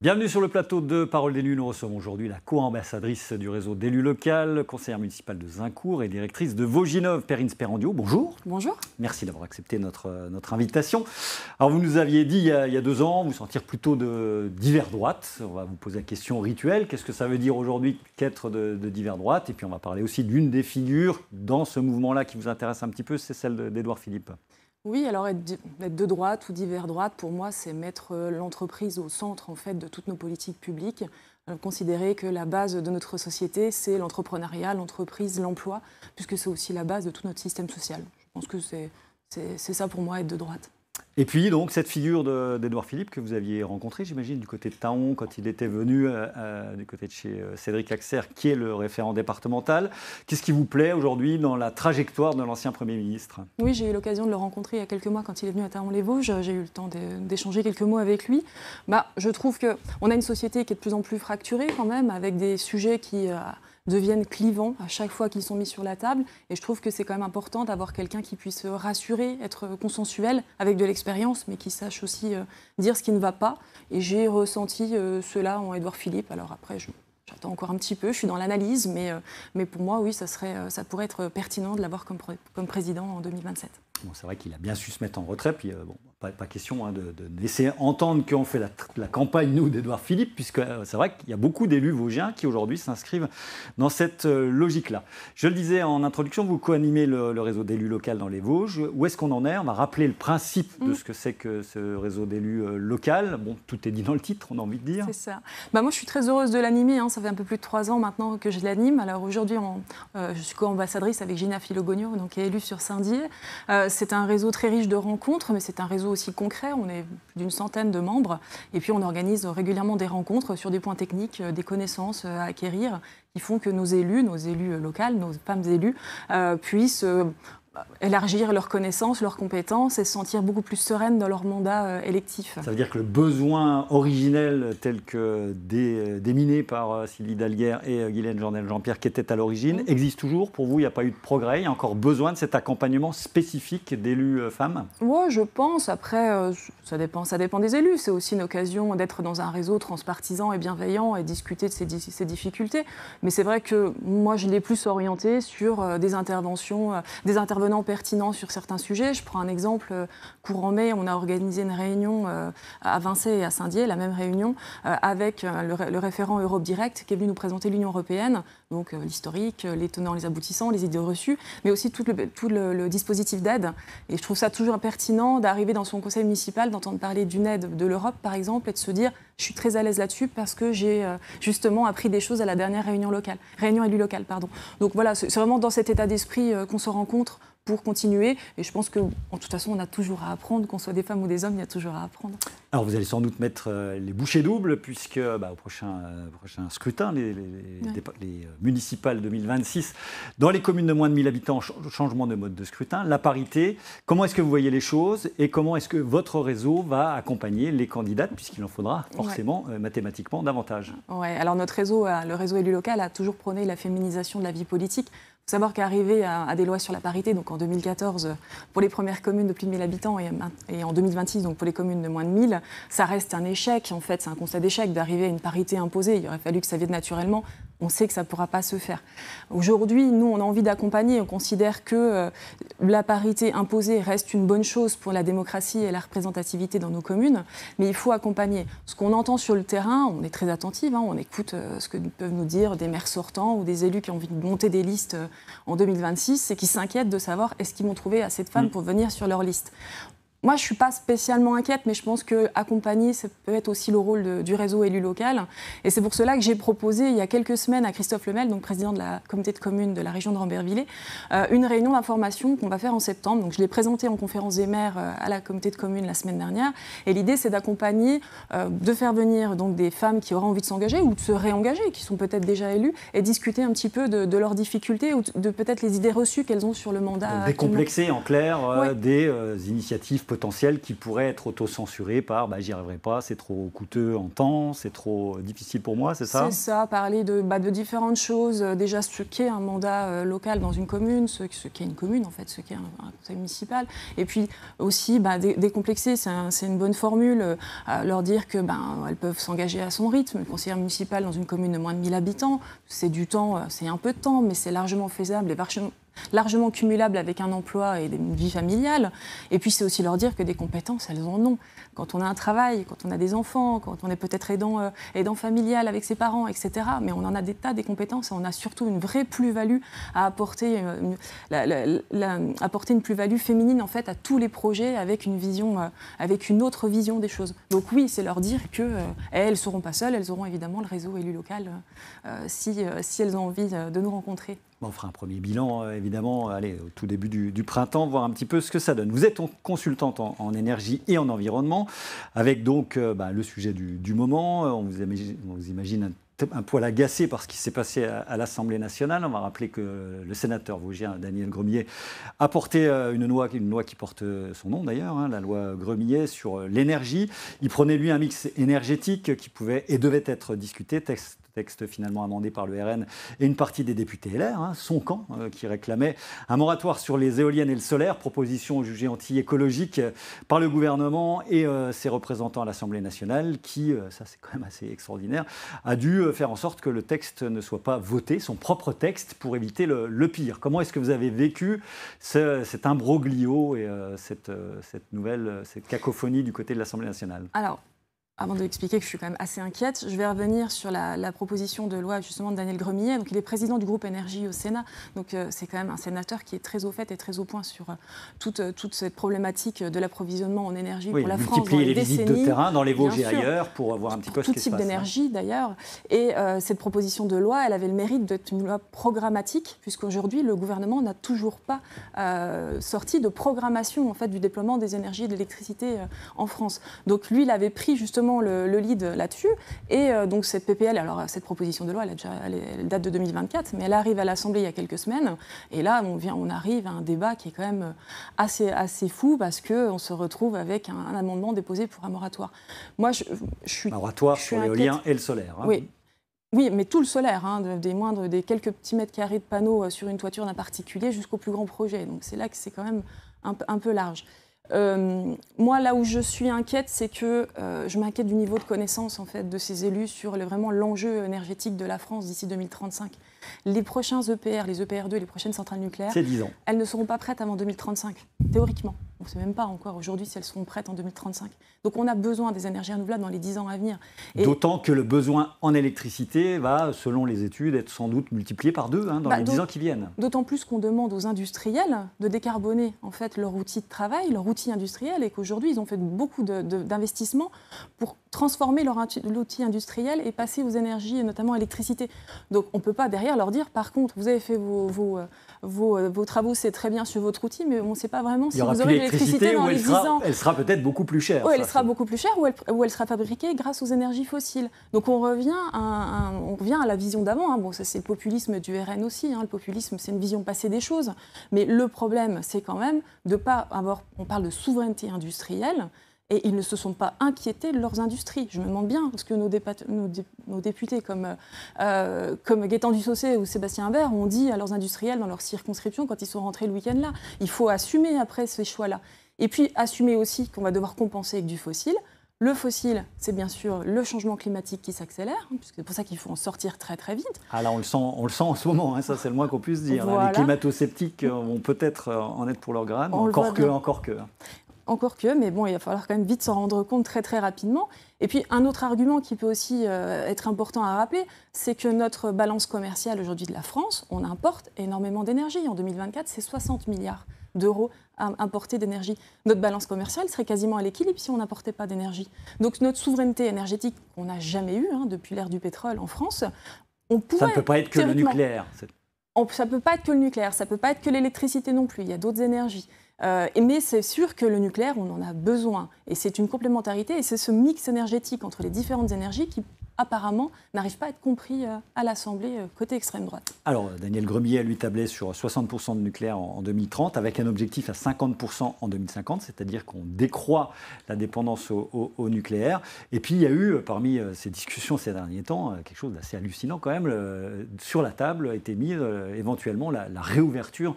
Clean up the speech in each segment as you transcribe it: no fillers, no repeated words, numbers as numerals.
Bienvenue sur le plateau de Parole d'élus. Nous recevons aujourd'hui la co-ambassadrice du réseau d'élus local, conseillère municipale de Zincourt et directrice de Vaugireuve, Perrine Sperandio. Bonjour. Bonjour. Merci d'avoir accepté notre invitation. Alors vous nous aviez dit il y a 2 ans, vous sentir plutôt d'hiver droite. On va vous poser la question rituelle. Qu'est-ce que ça veut dire aujourd'hui qu'être de d'hiver droite? Et puis on va parler aussi d'une des figures dans ce mouvement-là qui vous intéresse un petit peu, c'est celle d'Édouard Philippe. Oui, alors être de droite ou d'hiver droite, pour moi, c'est mettre l'entreprise au centre en fait, de toutes nos politiques publiques. Considérer que la base de notre société, c'est l'entrepreneuriat, l'entreprise, l'emploi, puisque c'est aussi la base de tout notre système social. Je pense que c'est ça pour moi, être de droite. Et puis, donc, cette figure d'Édouard Philippe que vous aviez rencontrée, j'imagine, du côté de Taon, quand il était venu du côté de chez Cédric Axer, qui est le référent départemental. Qu'est-ce qui vous plaît aujourd'hui dans la trajectoire de l'ancien Premier ministre? Oui, j'ai eu l'occasion de le rencontrer il y a quelques mois quand il est venu à Taon-les-Vosges. J'ai eu le temps d'échanger quelques mots avec lui. Je trouve qu'on a une société qui est de plus en plus fracturée quand même, avec des sujets qui deviennent clivants à chaque fois qu'ils sont mis sur la table. Et je trouve que c'est quand même important d'avoir quelqu'un qui puisse rassurer, être consensuel, avec de l'expérience, mais qui sache aussi dire ce qui ne va pas. Et j'ai ressenti cela en Édouard Philippe. Alors après, j'attends encore un petit peu, je suis dans l'analyse, mais pour moi, oui, ça pourrait être pertinent de l'avoir comme président en 2027. Bon, c'est vrai qu'il a bien su se mettre en retrait, puis pas question de laisser entendre qu'on fait la campagne, nous, d'Édouard Philippe, puisque c'est vrai qu'il y a beaucoup d'élus vosgiens qui, aujourd'hui, s'inscrivent dans cette logique-là. Je le disais en introduction, vous co-animez le réseau d'élus local dans les Vosges. Où est-ce qu'on en est? On m'a rappelé le principe de ce que c'est que ce réseau d'élus local. Bon, tout est dit dans le titre, on a envie de dire. C'est ça. Moi, je suis très heureuse de l'animer. Ça fait un peu plus de 3 ans maintenant que je l'anime. Alors aujourd'hui, je suis co-ambassadrice avec Gina Filogogno, donc qui est élue sur Saint-Dié. C'est un réseau très riche de rencontres, mais c'est un réseau aussi concret. On est d'une centaine de membres. Et puis, on organise régulièrement des rencontres sur des points techniques, des connaissances à acquérir, qui font que nos élus locaux, nos femmes élues, puissent élargir leurs connaissances, leurs compétences et se sentir beaucoup plus sereines dans leur mandat électif. Ça veut dire que le besoin originel tel que déminé par Sylvie Dalguer et Guylaine Jornel-Jean-Pierre qui était à l'origine existe toujours pour vous? Il n'y a pas eu de progrès? Il y a encore besoin de cet accompagnement spécifique d'élus femmes? Oui, je pense. Après, ça dépend des élus. C'est aussi une occasion d'être dans un réseau transpartisan et bienveillant et discuter de ces difficultés. Mais c'est vrai que moi, je l'ai plus orienté sur des intervenants pertinents sur certains sujets. Je prends un exemple. Courant mai, on a organisé une réunion à Vincey et à Saint-Dié, la même réunion, avec le référent Europe Direct qui est venu nous présenter l'Union européenne, donc l'historique, les tenants, les aboutissants, les idées reçues, mais aussi tout le dispositif d'aide. Et je trouve ça toujours pertinent d'arriver dans son conseil municipal, d'entendre parler d'une aide de l'Europe, par exemple, et de se dire je suis très à l'aise là-dessus parce que j'ai justement appris des choses à la dernière réunion élue locale. Donc voilà, c'est vraiment dans cet état d'esprit qu'on se rencontre pour continuer. Et je pense qu'en toute façon, on a toujours à apprendre, qu'on soit des femmes ou des hommes, il y a toujours à apprendre. Alors vous allez sans doute mettre les bouchées doubles, puisque au prochain scrutin, les municipales 2026, dans les communes de moins de 1000 habitants, changement de mode de scrutin, la parité, comment est-ce que vous voyez les choses et comment est-ce que votre réseau va accompagner les candidates, puisqu'il en faudra forcément mathématiquement davantage? Alors notre réseau, le réseau élu local, a toujours prôné la féminisation de la vie politique. Il faut savoir qu'arriver à des lois sur la parité, donc en 2014 pour les premières communes de plus de 1000 habitants et en 2026 donc pour les communes de moins de 1000, ça reste un échec. En fait, c'est un constat d'échec d'arriver à une parité imposée. Il aurait fallu que ça vienne naturellement. On sait que ça ne pourra pas se faire. Aujourd'hui, nous, on a envie d'accompagner. On considère que la parité imposée reste une bonne chose pour la démocratie et la représentativité dans nos communes, mais il faut accompagner. Ce qu'on entend sur le terrain, on est très attentive, on écoute ce que peuvent nous dire des maires sortants ou des élus qui ont envie de monter des listes en 2026 et qui s'inquiètent de savoir est-ce qu'ils vont trouver assez de femmes pour venir sur leur liste. Moi, je ne suis pas spécialement inquiète, mais je pense qu'accompagner, ça peut être aussi le rôle du réseau élu local. Et c'est pour cela que j'ai proposé, il y a quelques semaines, à Christophe Lemel, donc président de la communauté de communes de la région de Rambervillers, une réunion d'information qu'on va faire en septembre. Donc, je l'ai présentée en conférence des maires à la communauté de communes la semaine dernière. Et l'idée, c'est d'accompagner, de faire venir donc, des femmes qui auraient envie de s'engager ou de se réengager, qui sont peut-être déjà élues, et discuter un petit peu de leurs difficultés ou de peut-être les idées reçues qu'elles ont sur le mandat. Décomplexer, en clair, des initiatives potentiels qui pourraient être autocensurés par j'y arriverai pas, c'est trop coûteux en temps, c'est trop difficile pour moi, c'est ça? C'est ça, parler de différentes choses. Déjà, ce qu'est un mandat local dans une commune, ce qu'est une commune, en fait, ce qu'est un conseil municipal. Et puis aussi, décomplexer, c'est une bonne formule. Leur dire que elles peuvent s'engager à son rythme. Le conseiller municipal dans une commune de moins de 1000 habitants, c'est du temps, c'est un peu de temps, mais c'est largement faisable et largement cumulable avec un emploi et une vie familiale. Et puis, c'est aussi leur dire que des compétences, elles en ont. Quand on a un travail, quand on a des enfants, quand on est peut-être aidant familial avec ses parents, etc. Mais on en a des tas des compétences et on a surtout une vraie plus-value à apporter, apporter une plus-value féminine en fait à tous les projets avec une autre vision des choses. Donc oui, c'est leur dire qu'elles ne seront pas seules, elles auront évidemment le réseau élu local si elles ont envie de nous rencontrer. On fera un premier bilan, évidemment, au tout début du printemps, voir un petit peu ce que ça donne. Vous êtes consultante en énergie et en environnement, avec donc le sujet du moment. On vous imagine un poil agacé par ce qui s'est passé à l'Assemblée nationale. On va rappeler que le sénateur vosgien Daniel Gremillet a porté une loi qui porte son nom d'ailleurs, la loi Gremillet sur l'énergie. Il prenait lui un mix énergétique qui pouvait et devait être discuté, texte finalement amendé par le RN et une partie des députés LR, son camp, qui réclamait un moratoire sur les éoliennes et le solaire, proposition jugée anti-écologique par le gouvernement et ses représentants à l'Assemblée nationale, qui, ça c'est quand même assez extraordinaire, a dû faire en sorte que le texte ne soit pas voté, son propre texte, pour éviter le pire. Comment est-ce que vous avez vécu cet imbroglio et cette cacophonie du côté de l'Assemblée nationale? Alors, avant de expliquer que je suis quand même assez inquiète, je vais revenir sur la proposition de loi justement de Daniel Gremillet. Donc, il est président du groupe énergie au Sénat. Donc c'est quand même un sénateur qui est très au fait et très au point sur toute cette problématique de l'approvisionnement en énergie pour la France dans les décennies. Visites de terrain dans les Vosges et ailleurs pour voir un petit peu ce qui se passe. Tout type d'énergie d'ailleurs. Et cette proposition de loi, elle avait le mérite d'être une loi programmatique, puisqu'aujourd'hui le gouvernement n'a toujours pas sorti de programmation en fait, du déploiement des énergies et de l'électricité en France. Donc lui, il avait pris justement le lead là-dessus. Et donc cette PPL, alors cette proposition de loi, elle date de 2024, mais elle arrive à l'Assemblée il y a quelques semaines. Et là, on arrive à un débat qui est quand même assez fou parce qu'on se retrouve avec un amendement déposé pour un moratoire. Moi, je suis... Moratoire sur l'éolien et le solaire. Oui, mais tout le solaire, des quelques petits mètres carrés de panneaux sur une toiture d'un particulier jusqu'au plus grand projet. Donc c'est là que c'est quand même un peu large. Moi, là où je suis inquiète, c'est que je m'inquiète du niveau de connaissance en fait, de ces élus sur vraiment l'enjeu énergétique de la France d'ici 2035. Les prochains EPR, les EPR2, les prochaines centrales nucléaires, elles ne seront pas prêtes avant 2035, théoriquement. On ne sait même pas encore aujourd'hui si elles seront prêtes en 2035. Donc on a besoin des énergies renouvelables dans les 10 ans à venir. D'autant que le besoin en électricité va, selon les études, être sans doute multiplié par 2 dans les 10 ans qui viennent. D'autant plus qu'on demande aux industriels de décarboner en fait, leur outil de travail, leur outil industriel, et qu'aujourd'hui ils ont fait beaucoup d'investissements pour transformer l'outil industriel et passer aux énergies, et notamment à l'électricité. Donc on ne peut pas derrière leur dire, par contre, vous avez fait vos travaux, c'est très bien sur votre outil, mais on ne sait pas vraiment si vous aurez l'électricité dans les 10 ans. Elle sera peut-être beaucoup plus chère. Oui, elle sera beaucoup plus chère ou elle sera fabriquée grâce aux énergies fossiles. Donc on revient à la vision d'avant. Bon, ça c'est le populisme du RN aussi. Le populisme, c'est une vision passée des choses. Mais le problème, c'est quand même de ne pas avoir... On parle de souveraineté industrielle. Et ils ne se sont pas inquiétés de leurs industries. Je me demande bien, parce que nos députés comme Gaëtan Dussaucé ou Sébastien Imbert ont dit à leurs industriels dans leur circonscription quand ils sont rentrés le week-end là, il faut assumer après ces choix-là. Et puis assumer aussi qu'on va devoir compenser avec du fossile. Le fossile, c'est bien sûr le changement climatique qui s'accélère, puisque c'est pour ça qu'il faut en sortir très très vite. Ah là, on le sent en ce moment, ça c'est le moins qu'on puisse dire. Voilà. Les climato-sceptiques vont peut-être en être pour leur grade, encore que. Encore que, mais bon, il va falloir quand même vite s'en rendre compte très très rapidement. Et puis un autre argument qui peut aussi être important à rappeler, c'est que notre balance commerciale aujourd'hui de la France, on importe énormément d'énergie. En 2024, c'est 60 milliards d'euros importés d'énergie. Notre balance commerciale serait quasiment à l'équilibre si on n'importait pas d'énergie. Donc notre souveraineté énergétique qu'on n'a jamais eue depuis l'ère du pétrole en France, on pourrait... Ça ne peut pas être que le nucléaire. Ça ne peut pas être que le nucléaire, ça ne peut pas être que l'électricité non plus, il y a d'autres énergies. Mais c'est sûr que le nucléaire, on en a besoin. Et c'est une complémentarité, et c'est ce mix énergétique entre les différentes énergies qui apparemment, n'arrive pas à être compris à l'Assemblée côté extrême droite. Alors, Daniel Gremillet, lui, tablait sur 60% de nucléaire en 2030, avec un objectif à 50% en 2050, c'est-à-dire qu'on décroît la dépendance au nucléaire. Et puis, il y a eu, parmi ces discussions ces derniers temps, quelque chose d'assez hallucinant quand même. Sur la table a été mise éventuellement la réouverture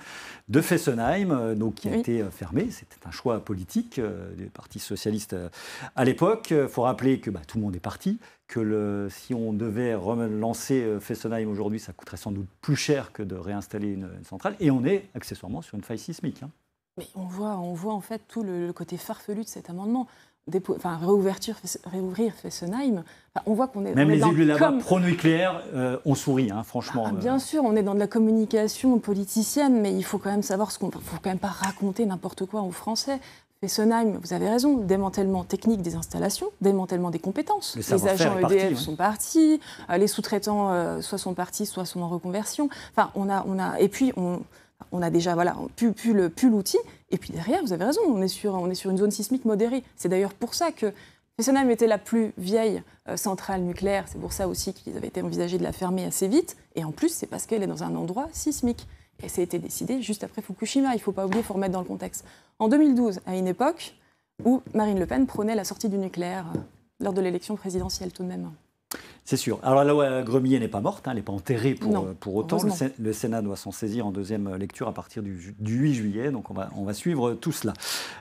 de Fessenheim, donc, qui a été fermée. C'était un choix politique du Parti socialiste à l'époque. Il faut rappeler que tout le monde est parti, que si on devait relancer Fessenheim aujourd'hui, ça coûterait sans doute plus cher que de réinstaller une centrale. Et on est accessoirement sur une faille sismique. Mais on voit en fait tout le côté farfelu de cet amendement. Réouvrir Fessenheim, on voit qu'on est... Même les élus là-bas pro-nucléaire ont souri, franchement. Bien sûr, on est dans de la communication politicienne, mais il faut quand même savoir faut quand même pas raconter n'importe quoi aux Français. Fessenheim, vous avez raison, démantèlement technique des installations, démantèlement des compétences. Les agents EDF sont partis, les sous-traitants soit sont partis, soit sont en reconversion. Enfin, on a déjà plus l'outil. Et puis derrière, vous avez raison, on est sur une zone sismique modérée. C'est d'ailleurs pour ça que Fessenheim était la plus vieille centrale nucléaire. C'est pour ça aussi qu'ils avaient été envisagé de la fermer assez vite. Et en plus, c'est parce qu'elle est dans un endroit sismique. Et ça a été décidé juste après Fukushima. Il ne faut pas oublier, il faut remettre dans le contexte. En 2012, à une époque où Marine Le Pen prônait la sortie du nucléaire lors de l'élection présidentielle tout de même. C'est sûr. Alors la loi Gremillet n'est pas morte, elle n'est pas enterrée pour autant. Le Sénat doit s'en saisir en deuxième lecture à partir du 8 juillet, donc on va suivre tout cela.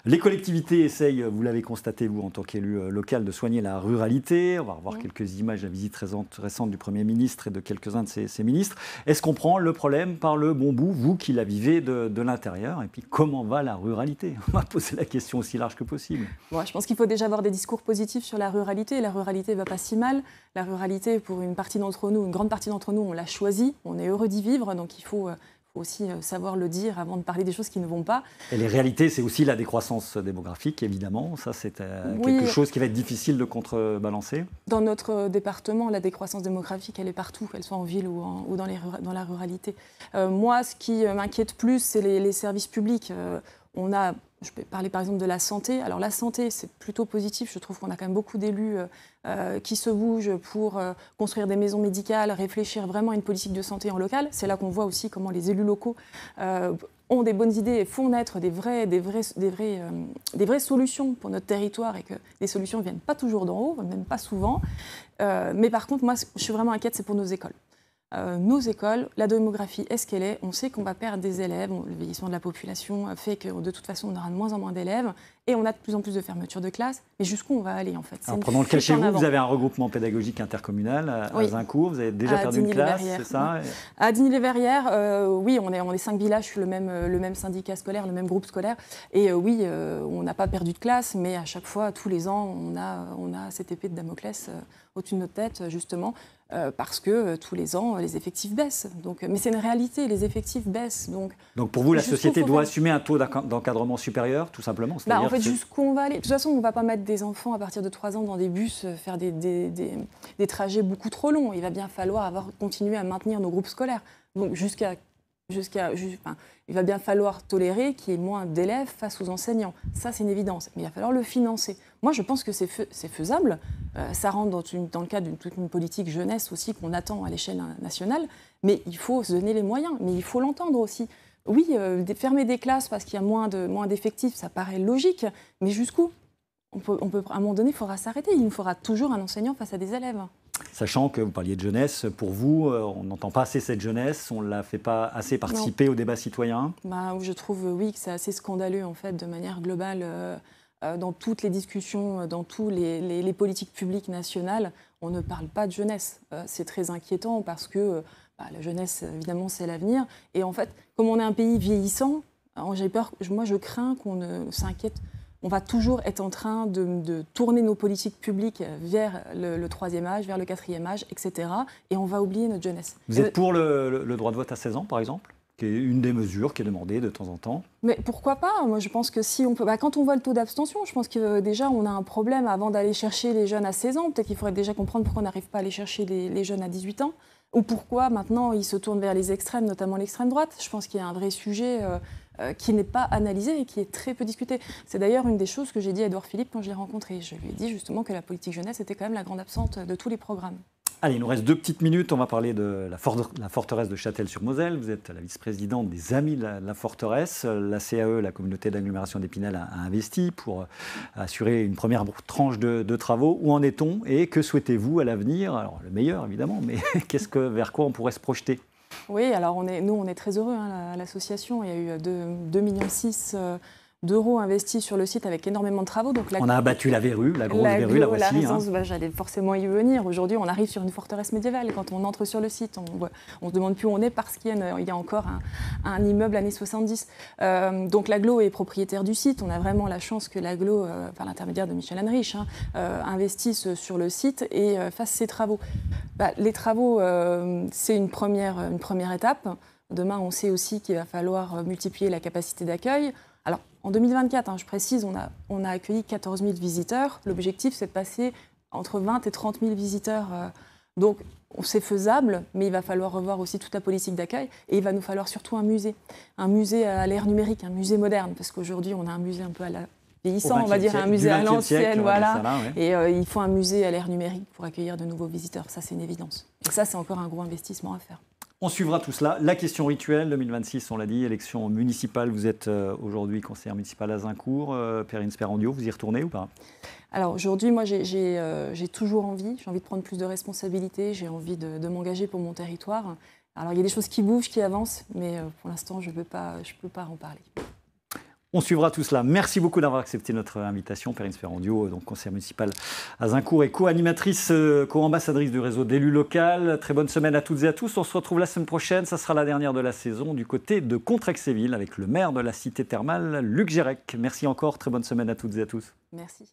Les collectivités essayent, vous l'avez constaté vous en tant qu'élu local, de soigner la ruralité. On va revoir quelques images à visite récente du Premier ministre et de quelques-uns de ses ministres. Est-ce qu'on prend le problème par le bon bout, vous qui la vivez de l'intérieur? Et puis comment va la ruralité? On va poser la question aussi large que possible. Bon, je pense qu'il faut déjà avoir des discours positifs sur la ruralité. La ruralité ne va pas si mal. La ruralité, pour une partie d'entre nous, une grande partie d'entre nous, on l'a choisi, on est heureux d'y vivre, donc il faut aussi savoir le dire avant de parler des choses qui ne vont pas. Et les réalités, c'est aussi la décroissance démographique, évidemment. Ça, c'est quelque chose qui va être difficile de contrebalancer. Dans notre département, la décroissance démographique, elle est partout, qu'elle soit en ville ou dans la ruralité. Moi, ce qui m'inquiète plus, c'est les services publics. Je peux parler par exemple de la santé. Alors la santé, c'est plutôt positif. Je trouve qu'on a quand même beaucoup d'élus qui se bougent pour construire des maisons médicales, réfléchir vraiment à une politique de santé en local. C'est là qu'on voit aussi comment les élus locaux ont des bonnes idées et font naître des vraies solutions pour notre territoire et que les solutions ne viennent pas toujours d'en haut, même pas souvent. Mais par contre, moi, je suis vraiment inquiète, c'est pour nos écoles. Nos écoles, la démographie est ce qu'elle est. On sait qu'on va perdre des élèves. Le vieillissement de la population fait que de toute façon, on aura de moins en moins d'élèves. Et on a de plus en plus de fermetures de classes. Mais jusqu'où on va aller en fait? Alors, pendant le cas chez vous, vous avez un regroupement pédagogique intercommunal à Zincourt. Vous avez déjà perdu une classe, c'est ça? À Digny-les-Verrières, oui, on est 5 villages, je suis le même syndicat scolaire, le même groupe scolaire. Et oui, on n'a pas perdu de classe, mais à chaque fois, tous les ans, on a cette épée de Damoclès au-dessus de notre tête, justement. Parce que tous les ans, les effectifs baissent. Mais c'est une réalité, les effectifs baissent. Donc pour vous, la société doit assumer un taux d'encadrement supérieur, tout simplement? En fait, jusqu'où on va aller? De toute façon, on ne va pas mettre des enfants à partir de 3 ans dans des bus, faire des trajets beaucoup trop longs. Il va bien falloir continuer à maintenir nos groupes scolaires. Donc il va bien falloir tolérer qu'il y ait moins d'élèves face aux enseignants. Ça, c'est une évidence. Mais il va falloir le financer. Moi, je pense que c'est faisable. Ça rentre dans le cadre toute une politique jeunesse aussi qu'on attend à l'échelle nationale. Mais il faut se donner les moyens. Mais il faut l'entendre aussi. Oui, fermer des classes parce qu'il y a moins d'effectifs, ça paraît logique. Mais jusqu'où? À un moment donné, il faudra s'arrêter. Il nous faudra toujours un enseignant face à des élèves. Sachant que vous parliez de jeunesse, pour vous, on n'entend pas assez cette jeunesse, on ne la fait pas assez participer au débat citoyen? Je trouve, oui, que c'est assez scandaleux, en fait, de manière globale, dans toutes les discussions, dans tous les politiques publiques nationales, on ne parle pas de jeunesse. C'est très inquiétant parce que la jeunesse, évidemment, c'est l'avenir. Et en fait, comme on est un pays vieillissant, j'ai peur, moi, je crains qu'on s'inquiète. On va toujours être en train de tourner nos politiques publiques vers le 3e âge, vers le 4e âge, etc. Et on va oublier notre jeunesse. Vous êtes pour le droit de vote à 16 ans, par exemple, qui est une des mesures qui est demandée de temps en temps? Mais pourquoi pas? Moi, je pense que si on peut... quand on voit le taux d'abstention, je pense que déjà, on a un problème avant d'aller chercher les jeunes à 16 ans. Peut-être qu'il faudrait déjà comprendre pourquoi on n'arrive pas à aller chercher les jeunes à 18 ans. Ou pourquoi, maintenant, ils se tournent vers les extrêmes, notamment l'extrême droite. Je pense qu'il y a un vrai sujet... qui n'est pas analysé et qui est très peu discuté. C'est d'ailleurs une des choses que j'ai dit à Édouard Philippe quand je l'ai rencontré. Je lui ai dit justement que la politique jeunesse était quand même la grande absente de tous les programmes. Allez, il nous reste 2 petites minutes. On va parler de la forteresse de Châtel-sur-Moselle. Vous êtes la vice-présidente des Amis de la forteresse. La CAE, la communauté d'agglomération d'Épinal, a investi pour assurer une première tranche de travaux. Où en est-on et que souhaitez-vous à l'avenir? Alors, le meilleur, évidemment, mais vers quoi on pourrait se projeter? Oui, alors nous, on est très heureux, à l'association. Il y a eu 2,6 millions d'euros investis sur le site avec énormément de travaux. Donc on a abattu la verrue, la grosse verrue, la voici. La résidence, j'allais forcément y venir. Aujourd'hui, on arrive sur une forteresse médiévale. Quand on entre sur le site, on ne se demande plus où on est parce qu'il y a encore un immeuble années 70. Donc l'agglo est propriétaire du site. On a vraiment la chance que l'agglo, par l'intermédiaire de Michel Henrich, investisse sur le site et fasse ses travaux. Les travaux, c'est une première étape. Demain, on sait aussi qu'il va falloir multiplier la capacité d'accueil. Alors, en 2024, je précise, on a accueilli 14 000 visiteurs. L'objectif, c'est de passer entre 20 et 30 000 visiteurs. Donc, c'est faisable, mais il va falloir revoir aussi toute la politique d'accueil. Et il va nous falloir surtout un musée à l'ère numérique, un musée moderne. Parce qu'aujourd'hui, on a un musée un peu à la vieillissant, on va dire, un musée à l'ancienne. Voilà. Et il faut un musée à l'ère numérique pour accueillir de nouveaux visiteurs. Ça, c'est une évidence. Et ça, c'est encore un gros investissement à faire. On suivra tout cela. La question rituelle, 2026, on l'a dit, élection municipale. Vous êtes aujourd'hui conseillère municipale à Zincourt. Perrine Sperrandio, vous y retournez ou pas? Alors aujourd'hui, moi, j'ai toujours envie. J'ai envie de prendre plus de responsabilités. J'ai envie de m'engager pour mon territoire. Alors il y a des choses qui bougent, qui avancent, mais pour l'instant, je ne peux pas en parler. On suivra tout cela. Merci beaucoup d'avoir accepté notre invitation. Perrine Sperrandio, donc conseillère municipale à Zincourt et co-animatrice, co-ambassadrice du réseau d'élus locaux. Très bonne semaine à toutes et à tous. On se retrouve la semaine prochaine. Ça sera la dernière de la saison du côté de Contrexéville avec le maire de la cité thermale, Luc Gérec. Merci encore. Très bonne semaine à toutes et à tous. Merci.